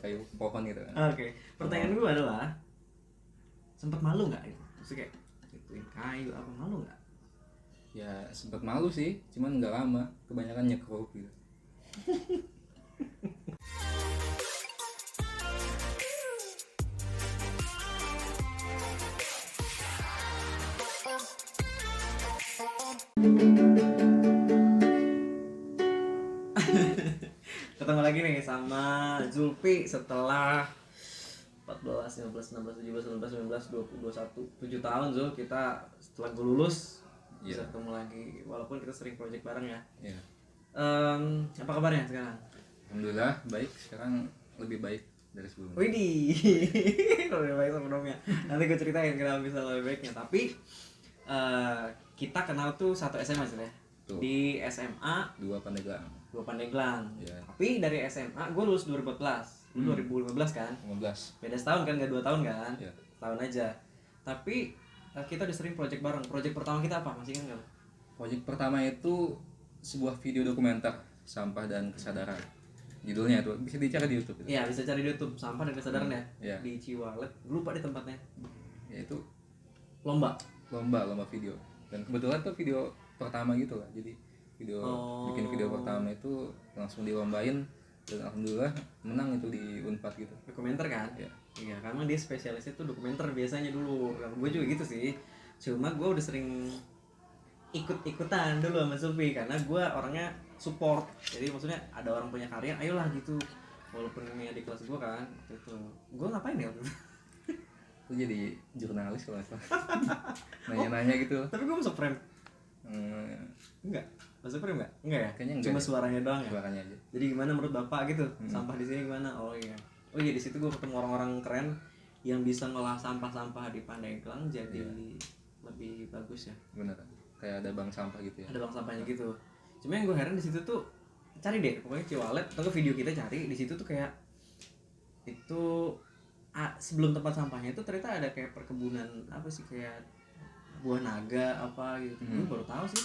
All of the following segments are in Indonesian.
kayu pohon gitu kan. Oke. Pertanyaan gue adalah sempat malu nggak itu? Maksudnya kayak gituin kayu apa, malu nggak? Ya sempat malu sih, cuman nggak lama, kebanyakan nyekruk gitu. Ketemu lagi nih sama Zulfi setelah 14, 15, 16, 17, 18, 19, 20, 21 7 tahun Zul, kita setelah gue lulus bisa ketemu lagi, walaupun kita sering project bareng ya. Iya. Apa kabarnya sekarang? Alhamdulillah baik, sekarang lebih baik dari sebelumnya. Widih, lebih baik sebelumnya. Nanti gue ceritain kenapa bisa lebih baiknya. Tapi kita kenal tuh satu SMA sih ya. Tuh. Di SMA 2 Pandeglang. Yeah. Iya. Tapi dari SMA gue lulus 2014, lu 2015 kan? 15. Beda setahun kan, gak 2 tahun kan? Iya. Tahun aja. Tapi kita udah sering project bareng. Project pertama kita apa? Masih ingat nggak? Project pertama itu sebuah video dokumenter sampah dan kesadaran. Judulnya tuh bisa dicari di YouTube itu. Iya, bisa cari di YouTube, Sampah dan Kesadaran ya. Iya. Di Ciwalet. Lupa di tempatnya. Yaitu Lomba video. Dan kebetulan tuh video pertama gitu lah. Jadi bikin video pertama itu langsung dilombain dan alhamdulillah menang itu di Unpad gitu. Dokumenter kan? Iya. Iya, karena dia spesialisnya tuh dokumenter biasanya dulu. Gue juga gitu sih. Cuma gue udah sering ikut-ikutan dulu sama Zulfi karena gue orangnya support. Jadi maksudnya ada orang punya karya, ayolah gitu. Walaupun ini di kelas gue kan, itu gue ngapain ya waktu itu? Itu jadi jurnalis kalau nggak salah. Nanya-nanya gitu. Tapi gue masuk frame. Enggak. Masuk frame enggak? Enggak ya? Kayaknya enggak. Cuma suaranya doang ya. Suaranya aja. Jadi gimana menurut Bapak gitu? Sampah di sini gimana? Oh iya. Oh iya, di situ gue ketemu orang-orang keren yang bisa ngolah sampah-sampah di Pandeglang jadi lebih bagus ya. Bener. Kayak ada bank sampah gitu ya. Ada bank sampahnya gitu. Cuma yang gue heran di situ tuh, cari deh pokoknya Ciwalet atau video kita cari di situ tuh kayak itu sebelum tempat sampahnya itu ternyata ada kayak perkebunan apa sih, kayak buah naga apa gitu. Gue baru tahu sih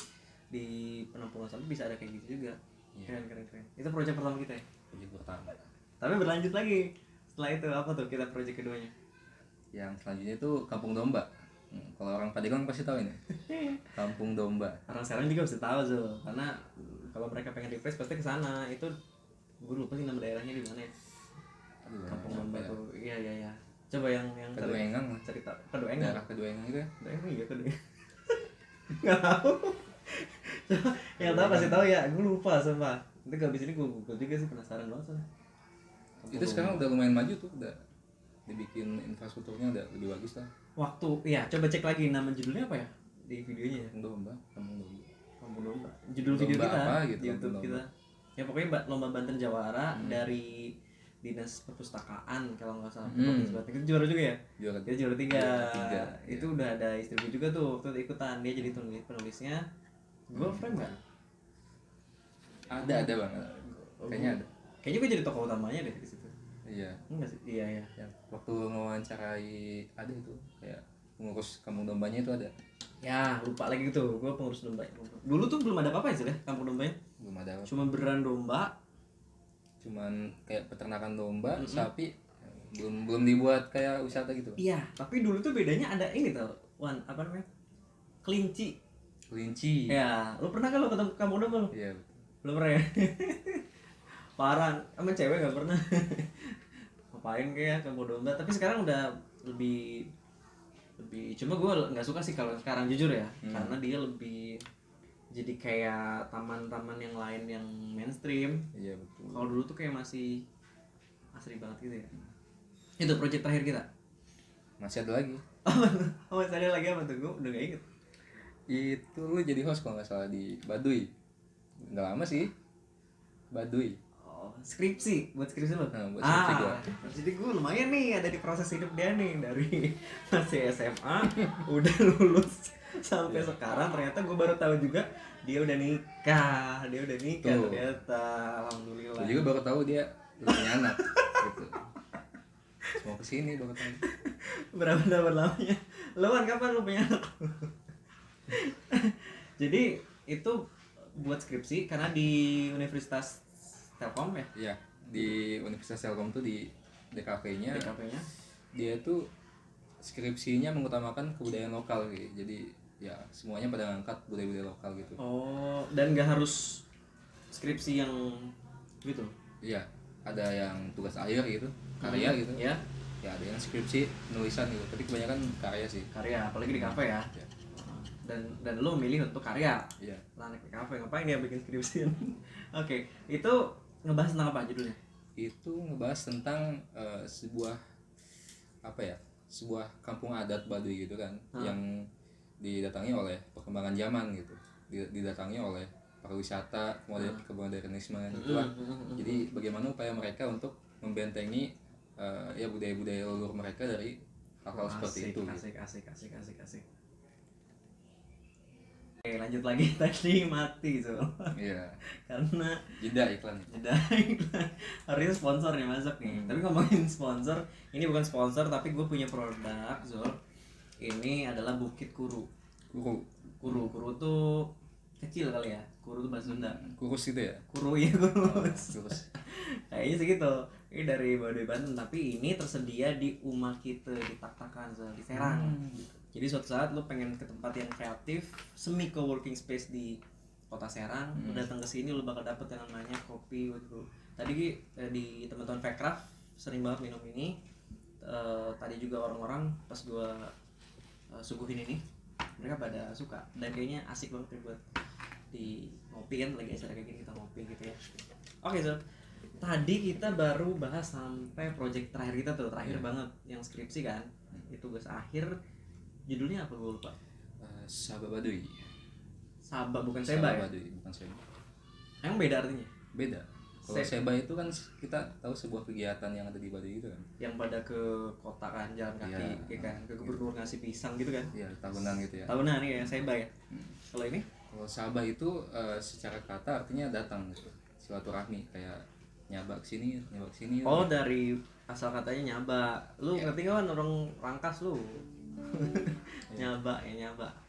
di penampungan sampah bisa ada kayak gitu juga. Keren. Itu proyek pertama kita ya. Project pertama. Tapi berlanjut lagi setelah itu apa tuh kita proyek keduanya? Yang selanjutnya itu Kampung Domba. Kalau orang Pandeglang pasti tahu ini. Kampung Domba. Orang sekarang juga pasti tahu Zul, karena kalau mereka pengen refresh pasti ke sana. Itu gue lupa sih nama daerahnya di mana ya. Kampung Domba tuh. Iya. Coba yang Keduengang. cerita Keduengang. Daerah Keduengang itu ya. Keduengang. Enggak tahu. Coba yang tahu pasti tahu ya. Gue lupa sumpah. Nanti kalau abis ini gue Google juga sih, penasaran banget soalnya. Itu sekarang udah lumayan maju tuh, udah dibikin infrastrukturnya udah lebih bagus lah. Iya, coba cek lagi nama judulnya apa ya di videonya ya. Kampung Domba. Kampung Domba. Judul Domba video kita apa gitu, di YouTube Kampung kita. Ya pokoknya lomba Banten Jawara dari Dinas Perpustakaan kalau nggak salah. Provinsi Banten. Itu juara juga ya? Dia juara 3. Itu udah ada istri gue juga tuh waktu itu ikutan, dia jadi penulisnya. Gue frame nggak? Ada bang. Kayaknya ada. Kayaknya gue jadi tokoh utamanya deh di situ. Iya. Enggak sih? Iya. Yang waktu ngewawancarai ada itu kayak pengurus Kampung Dombanya itu ada. Ya lupa lagi gitu, gue pengurus domba. Dulu tuh belum ada apa-apa ya sih ya Kampung Dombanya. Belum ada. Cuma beneran domba. Cuman kayak peternakan domba, sapi. Belum dibuat kayak wisata gitu. Iya, tapi dulu tuh bedanya ada ini tau, apa namanya? Kelinci. Ya, lu pernah kan lo ketemu Kampung Domba lo? Iya. Belum pernah ya? Parah, sama cewek gak pernah. Ngapain kayak Kampung Domba, tapi sekarang udah lebih cuma gue nggak suka sih kalau sekarang jujur ya, karena dia lebih jadi kayak taman-taman yang lain yang mainstream. Iya betul. Kalau dulu tuh kayak masih asri banget gitu ya. Itu project terakhir kita. Masih ada lagi. Oh masih ada lagi apa tuh? Gue udah gak inget. Itu lu jadi host kalau nggak salah di Baduy. Nggak lama sih. Baduy. Oh, skripsi, buat skripsi lo? Buat skripsi gua. Jadi gue lumayan nih ada di proses hidup dia nih, dari masih SMA udah lulus sampai sekarang. Ternyata gue baru tahu juga dia udah nikah Tuh. ternyata. Alhamdulillah. Gue juga baru tahu dia punya anak gitu. Mau kesini baru tahu. Berapa tahun lamanya? Lo kan kapan lo punya anak? Jadi itu buat skripsi karena di Universitas Telkom ya? Iya, di Universitas Telkom tuh di DKV-nya DKV-nya dia tuh skripsinya mengutamakan kebudayaan lokal gitu. Jadi ya semuanya pada ngangkat budaya-budaya lokal gitu. oh, dan nggak harus skripsi yang gitu. Iya, ada yang tugas akhir gitu, karya gitu. Ya, Ya ada yang skripsi penulisan gitu, tapi kebanyakan karya sih. karya, apalagi di kafe ya. Ya. Dan lo milih untuk karya. Iya. Lah anak di kafe ngapain dia bikin skripsi? Oke, itu ngebahas tentang apa judulnya? Itu ngebahas tentang sebuah apa ya, sebuah kampung adat Baduy gitu kan, yang didatangi oleh perkembangan zaman gitu, didatangi oleh pariwisata, kemodernisme gitulah. Jadi bagaimana upaya mereka untuk membentengi ya budaya-budaya leluhur mereka dari hal-hal seperti itu. Asik. Oke, lanjut lagi. Tadi mati so. Iya. Karena Jeda iklan. harusnya sponsor nih masuk nih. Tapi ngomongin sponsor, ini bukan sponsor tapi gue punya produk Zul. Ini adalah Bukit Kuru. Kuru tuh kecil kali ya. Kuru tuh bahasa Sunda. Kurus gitu ya. Kuru ya kurus. Kurus. Kayaknya segitu. Ini dari Baduy Banten, tapi ini tersedia di Uma Kita di Tak-Takan Zul, di Serang. Jadi suatu saat lu pengen ke tempat yang kreatif, semi co-working space di kota Serang, lu datang ke sini lu bakal dapet yang namanya kopi with brew. Tadi di teman-teman Faircraft sering banget minum ini. Tadi juga orang-orang pas gua suguhin ini, mereka pada suka dan kayaknya asik banget buat di ngopi kan, lagi acara kayak gini kita ngopi gitu ya. Oke, so tadi kita baru bahas sampai project terakhir kita tuh, terakhir banget yang skripsi kan. Itu tugas akhir. Judulnya apa gue lupa? Saba Baduy. Saba bukan Seba ya? Baduy, bukan Seba. Emang beda artinya? Beda. Kalau Seba itu kan kita tahu sebuah kegiatan yang ada di Baduy itu kan. Yang pada ke kota kan, jalan kaki, ya kan, ke gubernur ngasih pisang gitu kan? Iya, tahunan gitu ya. Tahunan nih ya, Seba ya. Kalau ini? Kalau Saba itu secara kata artinya datang gitu. Silaturahmi kayak nyaba kesini. Oh, dari asal katanya nyaba. Lu ngerti gak kan orang Rangkas lu? Nyaba.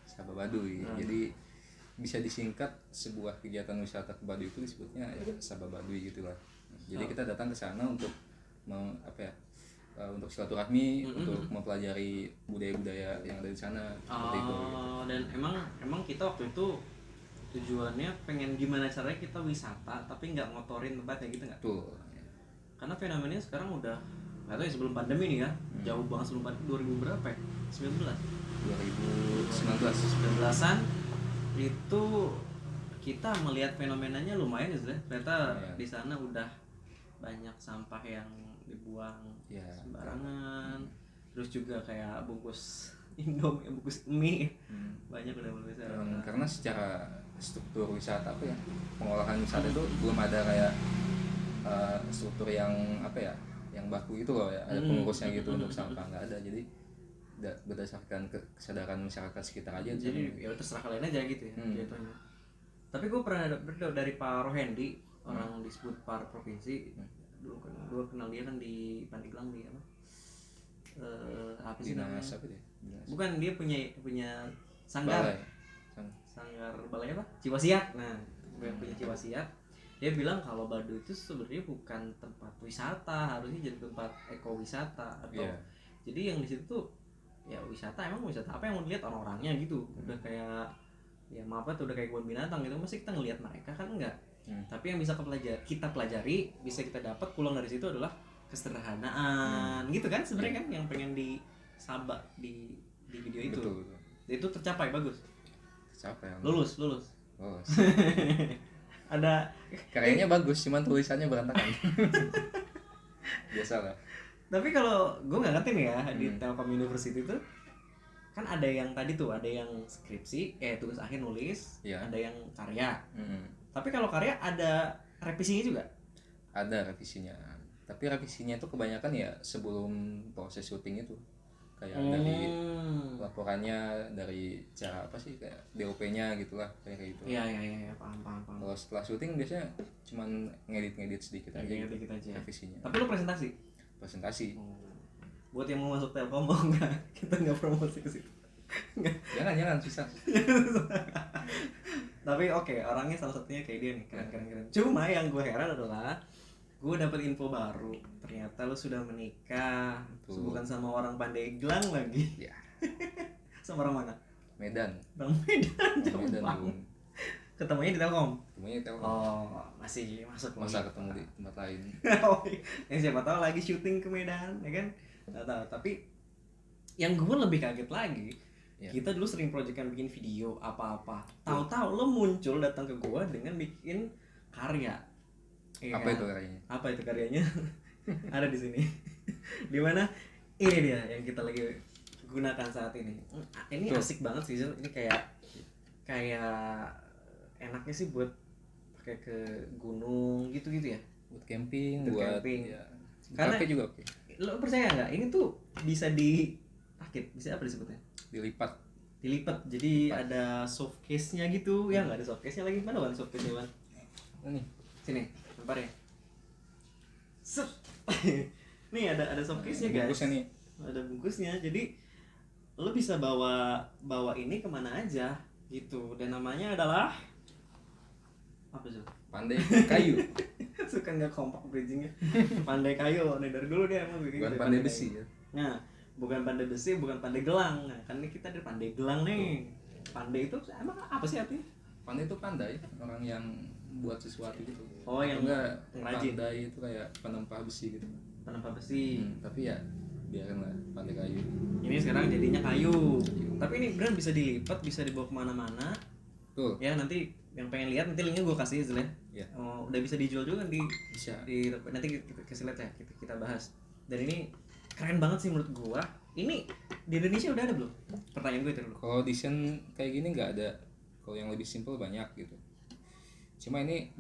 Saba Baduy. Jadi bisa disingkat sebuah kegiatan wisata ke Baduy itu disebutnya ya Saba Baduy gitulah. Jadi kita datang ke sana untuk untuk silaturahmi, untuk mempelajari budaya-budaya yang ada di sana seperti itu. Gitu. Dan emang kita waktu itu tujuannya pengen gimana caranya kita wisata tapi nggak ngotorin tempatnya gitu nggak? Tuh. Karena fenomenanya sekarang udah nggak tahu ya, sebelum pandemi nih ya, jauh banget sebelum pandemi, 2000 berapa ya? 19an itu kita melihat fenomenanya lumayan ya sudah. Ternyata di sana udah banyak sampah yang dibuang sembarangan. Terus juga kayak bungkus Indomie, bungkus mie banyak udah mulai karena secara struktur wisata pengolahan wisata itu belum ada kayak struktur yang yang baku itu loh ya, ada pengurusnya gitu untuk sampah, nggak ada. Jadi berdasarkan kesadaran masyarakat sekitar aja. Jadi ya terserah kalian aja gitu ya jatuhnya. Tapi gue pernah dengar dari Pak Rohendi, orang disebut par provinsi. Dulu kenal dia kan di Pandeglang di apa sih namanya? Bukan, dia punya sanggar. Sanggar balai apa? Ciwasiat. Nah, gue punya Ciwasiat. Dia bilang kalau Baduy itu sebenarnya bukan tempat wisata, harusnya jadi tempat ekowisata atau jadi yang di situ tuh ya wisata, emang wisata apa yang mau dilihat orang-orangnya gitu. Udah kayak ya maaf tuh udah kayak kebun binatang gitu, masih kita ngelihat mereka kan enggak. Tapi yang bisa kita pelajari, bisa kita dapat pulang dari situ adalah kesederhanaan gitu kan sebenarnya kan yang pengen di Sabak di video itu. Betul. Itu tercapai bagus. Tercapai. Lulus. Ada karyanya bagus, cuman tulisannya berantakan. Biasa lah. Tapi kalau gue nggak ngerti nih ya di Telkom University tuh kan ada yang tadi tuh, ada yang skripsi, tugas akhir nulis, ada yang karya. Tapi kalau karya ada revisinya juga? Ada revisinya. Tapi revisinya itu kebanyakan ya sebelum proses syuting itu. Kayak dari laporannya, dari cara apa sih, kayak DOP-nya gitulah, kayak gitu. Iya, paham. Kalau setelah syuting biasanya cuman ngedit sedikit aja gitu, revisinya. Tapi lu presentasi? Buat yang mau masuk Telkom mau nggak? Kita nggak promosi ke situ. Jangan susah. Tapi oke, orangnya salah satunya kayak dia nih, keren. Cuma yang gue heran adalah gue dapat info baru. Ternyata lu sudah menikah. Betul. Bukan sama orang Pandeglang lagi. Ya, Sama orang mana? Medan. Orang Medan. Jauh Medan banget. Bung. Ketemunya di Telkom. Temunya Telkom. Oh, masih masuk. Masa ketemu di tempat lain. Oh, ya siapa tahu lagi syuting ke Medan, ya kan? Nggak tahu. Tapi yang gue lebih kaget lagi, Ya. kita dulu sering proyekkan bikin video apa-apa. Tahu-tahu lo muncul datang ke gue dengan bikin karya. Iya Apa kan? itu karyanya? Apa itu karyanya? Ada di sini. Di mana? Ini dia yang kita lagi gunakan saat ini. Ini Tuh. asik banget sih, Zul. Ini kayak enaknya sih buat pakai ke gunung gitu-gitu ya. Buat camping, Buat buat camping. ya. Karena- Kafe juga oke. Lo percaya nggak? Ini tuh bisa dirakit, bisa apa disebutnya? Dilipat. Dilipat. Jadi ada soft case-nya gitu. Ya nggak ada soft case-nya lagi. Mana Wan soft case-nya, Wan? Ini Sini, lempar ya. Set. Nih ada soft case-nya, guys. bungkusnya nih. Ada bungkusnya. Jadi lo bisa bawa ini kemana aja gitu. Dan namanya adalah apa sih? Pandai kayu. Suka nggak kompak bridgingnya. Pandai kayu. Nih dari dulu dia emang bikin Bukan dari pandai kayu. besi ya. Nah, bukan pandai besi, bukan pandai gelang. Nah, kan ini kita dari pandai gelang nih. Pandai itu emang apa sih artinya? Pandai itu pandai, orang yang buat sesuatu gitu. Oh, yang Atau enggak ngerajin. pandai itu kayak penempah besi gitu. Penempah besi. Tapi ya biarkanlah pandai kayu. Ini sekarang jadinya kayu. Tapi ini beneran bisa dilipat, bisa dibawa kemana-mana. Tuh, Ya nanti yang pengen lihat nanti linknya gue kasih Zul ya. ya Oh, udah bisa dijual juga di bisa. nanti kita kasih lihat ya, kita bahas. Dan ini keren banget sih menurut gua. Ini di Indonesia udah ada belum? Pertanyaan gue itu dulu. Kalau desain kayak gini nggak ada. Kalau yang lebih simple banyak gitu. Cuma ini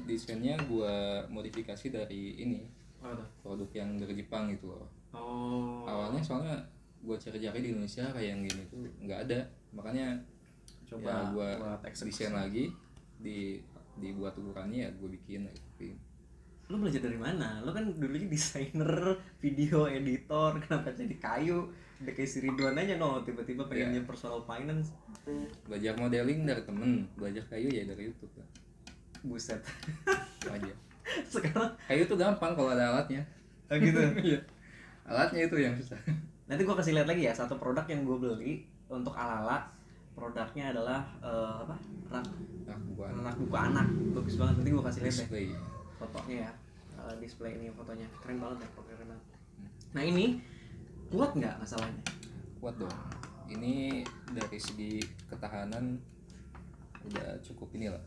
desainnya gua modifikasi dari ini Apa tuh? produk yang dari Jepang gitu loh. Oh. Awalnya soalnya gua cari-cari di Indonesia kayak yang gini tuh nggak ada. Makanya Coba ya gua buat eksekusi. desain lagi dibuat ukurannya ya gua bikin gitu. Lu belajar dari mana? Lu kan dulunya desainer, video editor, kenapa jadi kayu? Udah kayak si Ridwan aja tiba-tiba pengennya personal finance. Belajar modeling dari temen, belajar kayu ya dari YouTube lah. Buset. Itu aja. Sekarang Kayu tuh gampang kalau ada alatnya. oh gitu. Iya. Alatnya itu yang susah. Nanti gua kasih lihat lagi ya satu produk yang gua beli untuk ala-ala. Produknya adalah apa? Nah, bukan Rak buku anak. Bagus banget, nanti gua kasih lihat ya. display. Fotonya ya, display ini fotonya keren banget ya, keren banget. Nah ini kuat nggak masalahnya? Kuat dong. Ini dari segi ketahanan udah cukup inilah.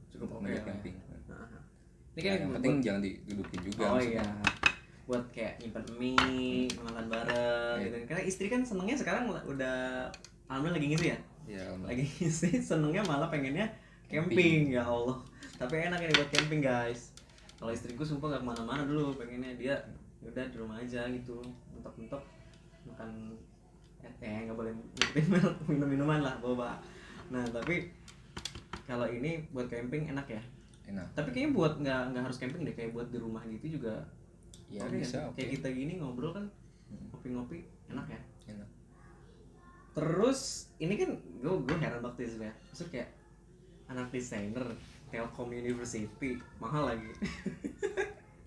Cukup untuk oke meja lah ya. camping. Nah, ini Ya, kan yang buat, penting jangan didudukin juga. oh maksudnya. iya, buat kayak nyimpen mie, makan bareng Iya. gitu. Karena istri kan senengnya sekarang udah alhamdulillah lagi ngisi ya, Ya, lagi ngisi senengnya malah pengennya camping ya Allah. Tapi enak ini buat camping guys. Kalau istriku sumpah nggak kemana-mana dulu, pengennya dia udah di rumah aja gitu, mentok-mentok makan nggak boleh nyebutin minum-minuman lah, boba. Nah tapi kalau ini buat camping enak ya. enak. Tapi kayaknya buat nggak harus camping deh, kayak buat di rumah gitu juga. Ya oke bisa, ya? oke. Kayak kita gini ngobrol kan, ngopi-ngopi enak ya. Enak. Terus ini kan gue heran banget sih sebenarnya. Maksudnya kayak anak desainer Telkom University mahal lagi.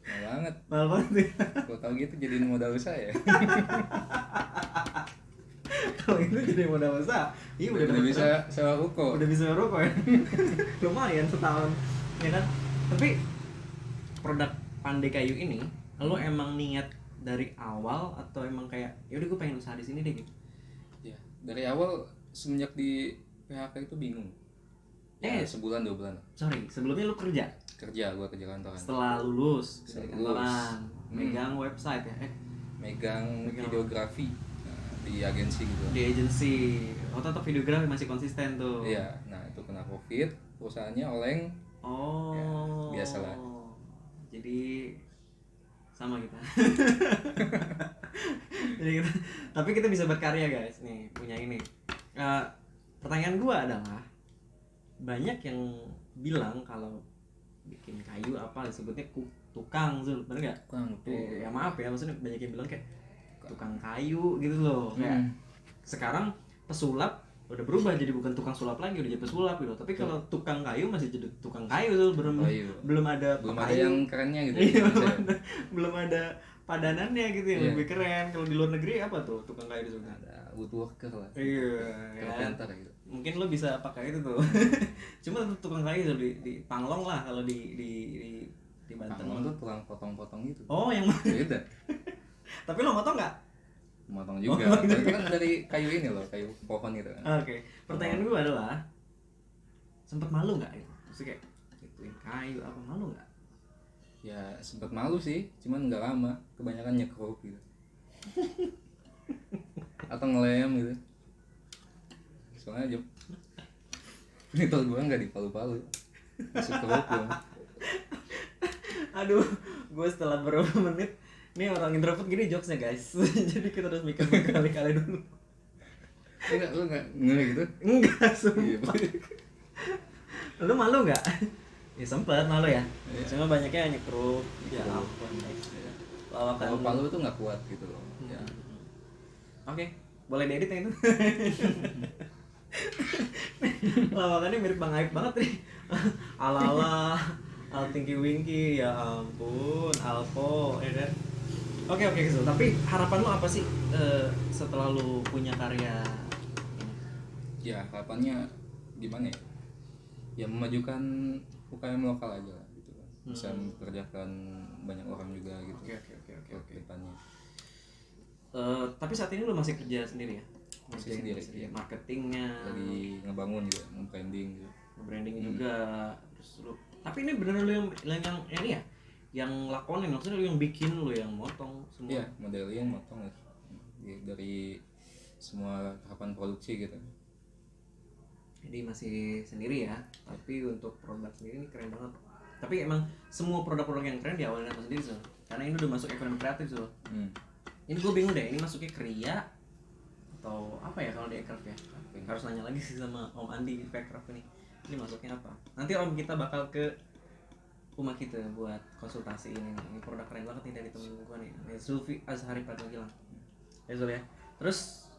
Nah, banget. Mahal banget ya. Kalau tahu gitu jadiin modal usaha ya. Kalau itu jadi modal usaha, iya udah Udah bisa sewa ruko. udah bisa rokok ya. Lumayan setahun, ya kan? Tapi produk Pandai Kayu ini, lo emang niat dari awal atau emang kayak ya udah gue pengen usaha di sini deh gitu? Ya, dari awal semenjak di PHK itu bingung. Ya, sebulan 2 bulan Sorry, sebelumnya lo kerja? kerja, gua kerja kantoran. Setelah lulus Setelah dari lulus. kantoran, megang website ya? Megang Megang. videografi di agensi gitu. Di agensi, tetap videografi masih konsisten tuh. Iya, nah itu kena COVID, perusahaannya oleng. Oh. Ya, biasalah. Jadi sama kita. Jadi tapi kita bisa berkarya guys. Nih punya ini. Pertanyaan gua adalah banyak yang bilang kalau bikin kayu apa disebutnya tukang, Zul, bener nggak? Kurang tuh. Ya maaf ya, maksudnya banyak yang bilang kayak tukang kayu gitu loh. Kayak sekarang pesulap udah berubah jadi bukan tukang sulap lagi, udah jadi pesulap gitu. Tapi kalau tukang kayu masih jadi tukang kayu tuh, belum ada belum ada kayu. yang kerennya gitu. Iya, belum ada padanannya gitu yang Iya. lebih keren. Kalau di luar negeri apa tuh tukang kayu di sana? Ada woodworker lah. Iya, Carpenter gitu. mungkin lo bisa pakai itu tuh. Cuma tuh tukang kayu tuh di Panglong lah kalau di Banten. Panglong tuh tukang potong-potong gitu. Oh, yang Beda. tapi lo motong nggak? Motong juga. Tapi kan dari kayu ini loh, kayu pohon gitu kan. Oke. Pertanyaan gue adalah, sempet malu nggak itu? Maksudnya kayak ituin kayu apa, malu nggak? Ya sempet malu sih, cuman nggak lama. Kebanyakan nyekruk gitu. Atau ngelem gitu. Soalnya monitor gue nggak dipalu-palu. Masuk keruk gue. Aduh, gue setelah beberapa menit, nih orang introvert gini jokesnya guys. Jadi kita harus mikir berkali-kali dulu. Lu nggak ngeri gitu? Enggak, Iya. sumpah. Lu malu nggak? Ya sempet malu ya. Iya. Cuma banyaknya nyekruk. Ya Nyekruk. ampun guys. Iya. Lawakan. Kalau palu tuh nggak kuat gitu loh. Ya. Oke, boleh diedit ya itu. Lawakannya mirip Bang Aib banget nih. Ala-ala, Al Tinky Winky, ya ampun, Alpo, ya kan. Oke, gitu. Tapi harapan lu apa sih setelah lu punya karya ini? Ya harapannya gimana ya? Ya memajukan UKM lokal aja lah gitu kan. Bisa mempekerjakan banyak orang juga gitu. Oke. Depannya. Tapi saat ini lu masih kerja sendiri ya? Masih sendiri, iya. Marketingnya, Lagi ngebangun juga, nge-branding gitu. branding juga, terus lu. Tapi ini beneran lu yang ini ya? Yang lakonin, maksudnya lu yang bikin, lu yang motong semua. Iya, modelin, motong dari semua tahapan produksi gitu. Jadi masih sendiri ya, tapi untuk produk sendiri ini keren banget. Tapi emang semua produk-produk yang keren diawalin sama sendiri so. Karena ini udah masuk ekonomi kreatif so. Ini gue bingung deh, ini masuknya Kria atau apa ya kalau di Aircraft ya? Harus nanya lagi sih sama Om Andi di Aircraft ini. Ini masuknya apa? Nanti Om kita bakal ke rumah kita buat konsultasi ini. Ini produk keren banget nih dari temen gue nih. Ini Zulfi Azhari Padagilang. Ya Zul ya. Terus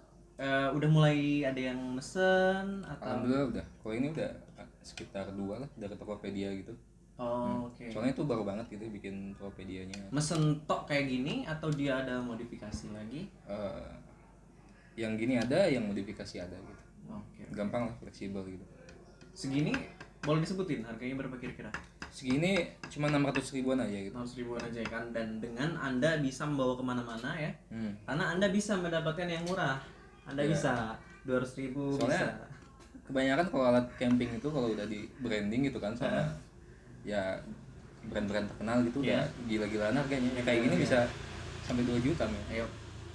udah mulai ada yang mesen atau? Alhamdulillah udah. Kalau ini udah sekitar 2 lah dari Tokopedia gitu. Oh, oke. Soalnya itu baru banget gitu bikin Tokopedianya. Mesen tok kayak gini atau dia ada modifikasi lagi? Yang gini ada, yang modifikasi ada gitu. Oke. Gampang lah, fleksibel gitu. Segini boleh disebutin harganya berapa kira-kira? Segini cuma 600 ribuan aja gitu. 100 ribuan aja kan, dan dengan Anda bisa membawa kemana-mana ya, karena Anda bisa mendapatkan yang murah. Anda bisa 200 ribu. Soalnya bisa. kebanyakan kalau alat camping itu kalau udah di branding gitu kan sama ya brand-brand terkenal gitu udah gila-gilaan harganya. Ya, kayak gini bisa sampai 2 juta men. Ayo,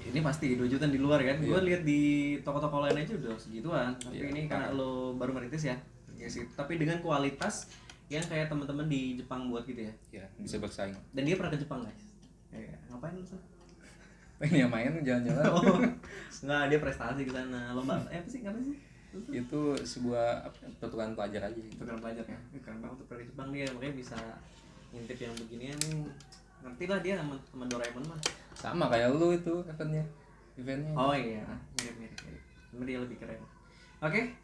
ini pasti 2 juta di luar kan. Gue lihat di toko-toko lain aja udah segituan. Tapi ini karena lo baru merintis ya. Ya sih. Tapi dengan kualitas yang kayak teman-teman di Jepang buat gitu ya. Ya, bisa bersaing. Dan dia pernah ke Jepang guys. Ngapain lu tuh? Pengen ya main jalan-jalan. Oh, enggak, dia prestasi ke sana. Lomba apa sih? Ngapain sih? Itu sebuah pertukaran pelajar aja gitu. Pertukaran pelajar ya. Keren banget tuh pernah di Jepang dia, makanya bisa ngintip yang beginian. Ngerti lah dia sama teman Doraemon mah. Sama kayak lu itu eventnya. Oh iya, mirip-mirip. Cuma dia lebih keren. Oke.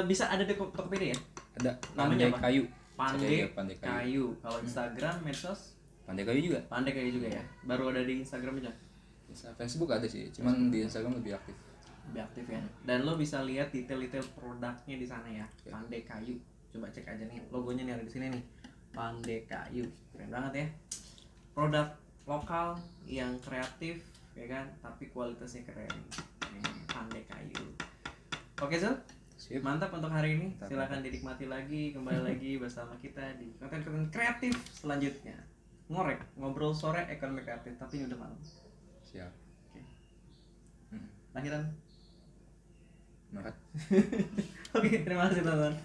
Bisa ada di Tokopedia ya? Ada Namanya Pandai apa? Kayu. Pandai Kayu. Kalau Instagram, medsos Pandai Kayu juga. Pandai Kayu juga ya. Baru ada di Instagram aja. Facebook ada sih, cuman di Instagram lebih aktif. Lebih aktif ya. Dan lo bisa lihat detail-detail produknya di sana ya. Pandai Kayu. Coba cek aja nih, logonya nih ada di sini nih. Pandai Kayu. Keren banget ya. Produk lokal yang kreatif ya kan, tapi kualitasnya keren. Pandai Kayu. Oke, Zul? Sip. Mantap untuk hari ini. Silakan dinikmati lagi, kembali lagi bersama kita di konten-konten kreatif selanjutnya. Ngorek, ngobrol sore ekonomi kreatif, tapi ini udah malam. Siap. Oke. Lahiran. Maret. Oke, terima kasih teman-teman.